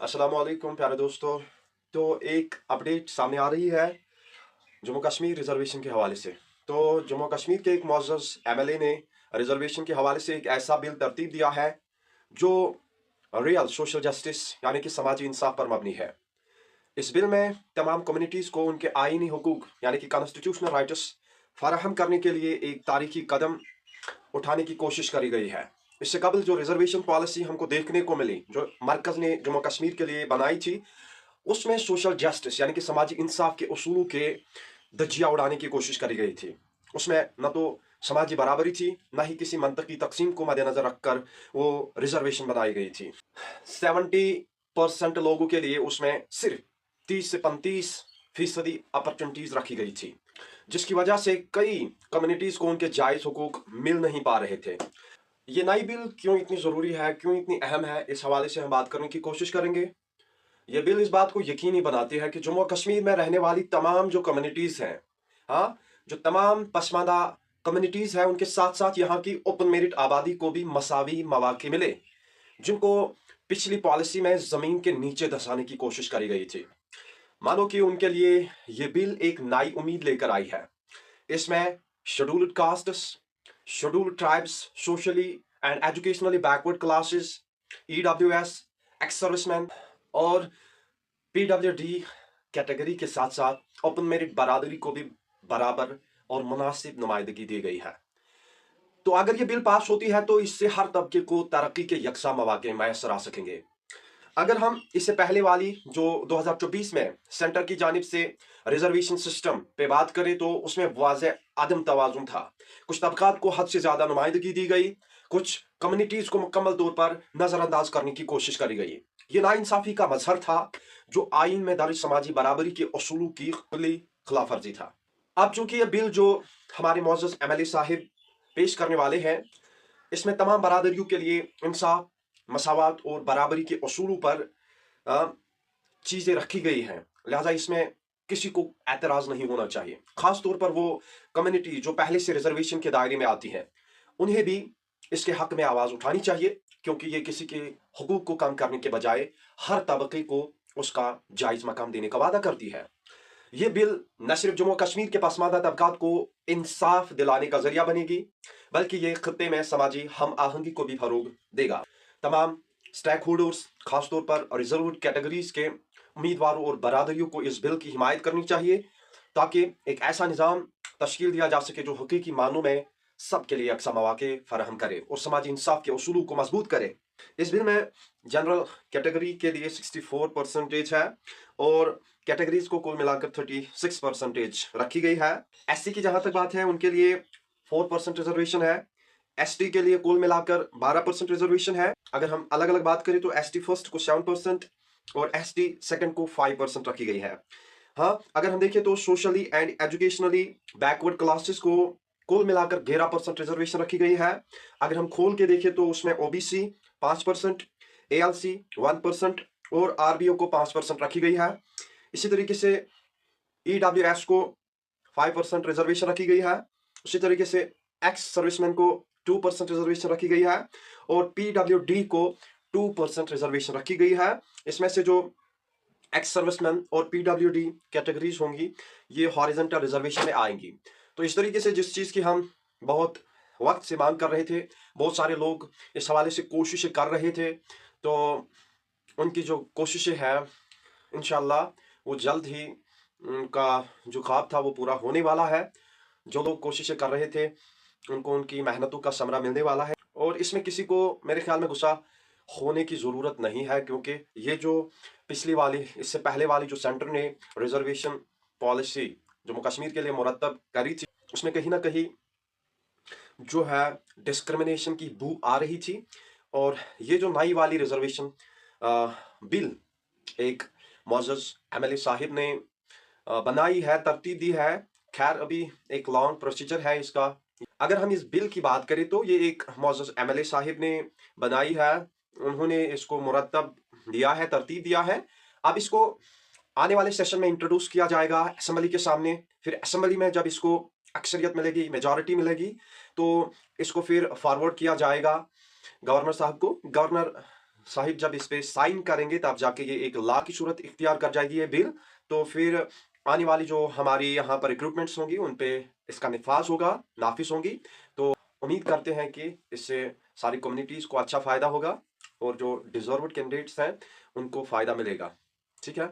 अस्सलाम वालेकुम प्यारे दोस्तों। तो एक अपडेट सामने आ रही है जम्मू कश्मीर रिजर्वेशन के हवाले से। तो जम्मू कश्मीर के एक मुअज़्ज़ज़ एमएलए ने रिजर्वेशन के हवाले से एक ऐसा बिल तरतीब दिया है जो रियल सोशल जस्टिस यानी कि समाजी इंसाफ पर मबनी है। इस बिल में तमाम कम्युनिटीज़ को उनके आईनी हुकूक यानी कि कॉन्स्टिट्यूशनल राइट्स फराहम करने के लिए एक तारीखी कदम उठाने की कोशिश करी गई है। इससे कबल जो रिजर्वेशन पॉलिसी हमको देखने को मिली, जो मरकज़ ने जम्मू कश्मीर के लिए बनाई थी, उसमें सोशल जस्टिस यानी कि समाजी इंसाफ के उसूलों के धज्जियां उड़ाने की कोशिश करी गई थी। उसमें न तो समाजी बराबरी थी, न ही किसी मनतकी तकसीम को मद्देनजर रखकर वो रिजर्वेशन बनाई गई थी। 70% लोगों के लिए उसमें सिर्फ 30 से 35% अपॉर्चुनिटीज रखी गई थी, जिसकी वजह से कई कम्युनिटीज को उनके जायज हुकूक मिल नहीं पा रहे थे। ये नई बिल क्यों इतनी ज़रूरी है, क्यों इतनी अहम है, इस हवाले से हम बात करने की कोशिश करेंगे। ये बिल इस बात को यकीनी बनाती है कि जम्मू कश्मीर में रहने वाली तमाम जो कम्युनिटीज़ हैं, हाँ, जो तमाम पसमानदा कम्युनिटीज़ हैं, उनके साथ साथ यहाँ की ओपन मेरिट आबादी को भी मसावी मौके मिले, जिनको पिछली पॉलिसी में ज़मीन के नीचे धंसाने की कोशिश करी गई थी। मानो कि उनके लिए ये बिल एक नई उम्मीद लेकर आई है। इसमें scheduled castes, scheduled tribes, socially and educationally backward classes, EWS, ex serviceman और पीडब्ल्यूडी कैटेगरी के साथ साथ ओपन मेरिट बरादरी को भी बराबर और मुनासिब नुमाइंदगी दी गई है। तो अगर ये बिल पास होती है तो इससे हर तबके को तरक्की के यकसा मौके मैसर आ सकेंगे। अगर हम इससे पहले वाली जो 2024 में सेंटर की जानिब से रिजर्वेशन सिस्टम पे बात करें तो उसमें वाज़े अदम तवाज़ुन था। कुछ तबकात को हद से ज़्यादा नुमाइंदगी दी गई, कुछ कम्युनिटीज़ को मुकम्मल तौर पर नज़रअंदाज करने की कोशिश करी गई। ये नाइंसाफ़ी का मजहर था जो आइन में दर्ज समाजी बराबरी के असूलों की खुली खिलाफ वर्जी था। अब चूंकि ये बिल जो हमारे मुअज़्ज़ज़ एमएलए साहिब पेश करने वाले हैं, इसमें तमाम बरादरियों के लिए इंसाफ, मसावत और बराबरी के असूलों पर चीज़ें रखी गई हैं। लिहाजा इसमें किसी को एतराज़ नहीं होना चाहिए। ख़ास तौर पर वो कम्युनिटी जो पहले से रिजर्वेशन के दायरे में आती है, उन्हें भी इसके हक में आवाज़ उठानी चाहिए, क्योंकि ये किसी के हुकूक को कम करने के बजाय हर तबके को उसका जायज़ मकाम देने का वादा करती है। ये बिल न सिर्फ जम्मू कश्मीर के पसमानदा तबकात को इंसाफ दिलाने का जरिया बनेगी, बल्कि ये खत्ते में समाजी हम आहंगी को भी फरोग देगा। तमाम स्टेक होल्डर्स, खासतौर पर रिजर्व्ड कैटेगरीज के उम्मीदवारों और बरादरियों को इस बिल की हिमायत करनी चाहिए, ताकि एक ऐसा निज़ाम तश्कील दिया जा सके जो हकीकी मानों में सबके लिए यकसा मौके फराहम करे और समाजी इंसाफ के उसूलों को मजबूत करे। इस बिल में जनरल कैटेगरी के लिए 64% है और कैटेगरीज को कुल मिलाकर 36% रखी गई है। एससी की जहां तक बात है, उनके लिए 4% रिजर्वेशन है। एसटी के लिए कुल मिलाकर 12% रिजर्वेशन है। अगर हम अलग अलग बात करें तो एसटी फर्स्ट को 7% और एसटी सेकंड को 5% रखी गई है। हाँ, अगर हम देखें तो socially and educationally backward classes को कुल मिलाकर 11% रिजर्वेशन रखी गई है। अगर हम खोल के देखें तो उसमें ओबीसी 5%, एएलसी 1% और आरबीओ को 5% रखी गई है। इसी तरीके से ईडब्ल्यूएस को 5% रिजर्वेशन रखी गई है। उसी तरीके से एक्स सर्विसमैन को 2% रिजर्वेशन रखी गई है और पीडब्ल्यूडी को 2% रिजर्वेशन रखी गई है। इसमें से जो एक्स सर्विसमैन और पीडब्ल्यूडी कैटेगरीज होंगी, ये हॉरिजॉन्टल रिजर्वेशन में आएंगी। तो इस तरीके से जिस चीज़ की हम बहुत वक्त से मांग कर रहे थे, बहुत सारे लोग इस हवाले से कोशिशें कर रहे थे, तो उनकी जो कोशिशें हैं इंशाल्लाह वो जल्द ही उनका जो ख्वाब था वो पूरा होने वाला है। जो लोग कोशिशें कर रहे थे उनको उनकी मेहनतों का समरा मिलने वाला है और इसमें किसी को मेरे ख्याल में गुस्सा होने की ज़रूरत नहीं है, क्योंकि ये जो पिछली वाली, इससे पहले वाली जो सेंटर ने रिजर्वेशन पॉलिसी जम्मू कश्मीर के लिए मुरतब करी थी, उसमें कहीं ना कहीं जो है डिस्क्रिमिनेशन की बू आ रही थी। और ये जो नई वाली रिजर्वेशन बिल एक मुअज़्ज़ज़ एमएलए साहिब ने बनाई है, तरतीब दी है, खैर अभी एक लॉन्ग प्रोसीजर है इसका। अगर हम इस बिल की बात करें तो ये एक मुअज़्ज़ज़ एमएलए साहिब ने बनाई है, उन्होंने इसको मुरतब दिया है, तरतीब दिया है। अब इसको आने वाले सेशन में इंट्रोड्यूस किया जाएगा असेंबली के सामने। फिर असेंबली में जब इसको अक्सरियत मिलेगी, मेजॉरिटी मिलेगी, तो इसको फिर फॉरवर्ड किया जाएगा गवर्नर साहब को। गवर्नर साहिब जब इस पे साइन करेंगे तब जाके ये एक लॉ की सूरत इख्तियार कर जाएगी ये बिल। तो फिर आने वाली जो हमारी यहाँ पर रिक्रूटमेंट्स होंगी उन पे इसका निफाज होगा, नाफिज होंगी। तो उम्मीद करते हैं कि इससे सारी कम्युनिटीज़ को अच्छा फ़ायदा होगा और जो डिज़र्व्ड कैंडिडेट्स हैं उनको फ़ायदा मिलेगा। ठीक है।